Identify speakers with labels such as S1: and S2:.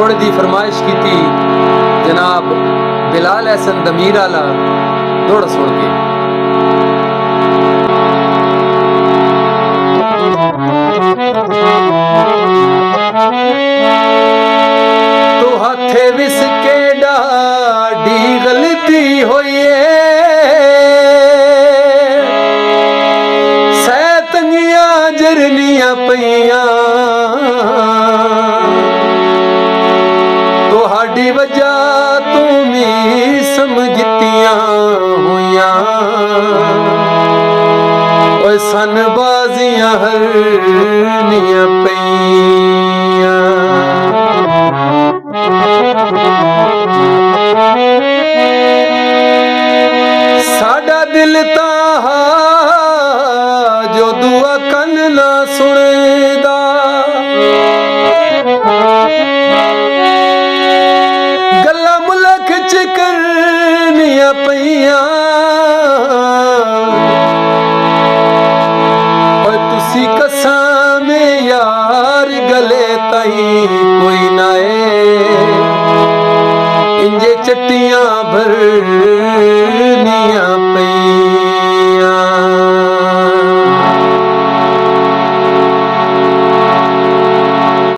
S1: जोड़े दी फरमाइश की थी जनाब बिलाल हसन दमीर आला जोड़ा सुन के तो हाथे विस के डाडी गलती होई सैतंगियां जरनियां पईयां ਤੁਹਾਡੀ ਵਜ੍ਹਾ ਤੂੰ ਵੀ ਸਮਝਤੀਆਂ ਹੋਈਆਂ ਓਏ ਸਨ ਬਾਜ਼ੀਆਂ ਹਰਨੀਆਂ ਪਈਆਂ ਸਾਡਾ ਦਿਲ ਤਾਂ ਜੋ ਦੁਆ ਕੰਨ ਨਾ ਸੁਣਦਾ ਗੱਲਾਂ ਮੁਲਕ ਚ ਕਰਨੀਆਂ ਪਈਆਂ ਓਏ ਤੁਸੀਂ ਕਸਾਂ ਯਾਰ ਗਲੇ ਤਾਈਂ ਕੋਈ ਨਾ ਏ ਇੰਜੇ ਚੱਟੀਆਂ ਭਰ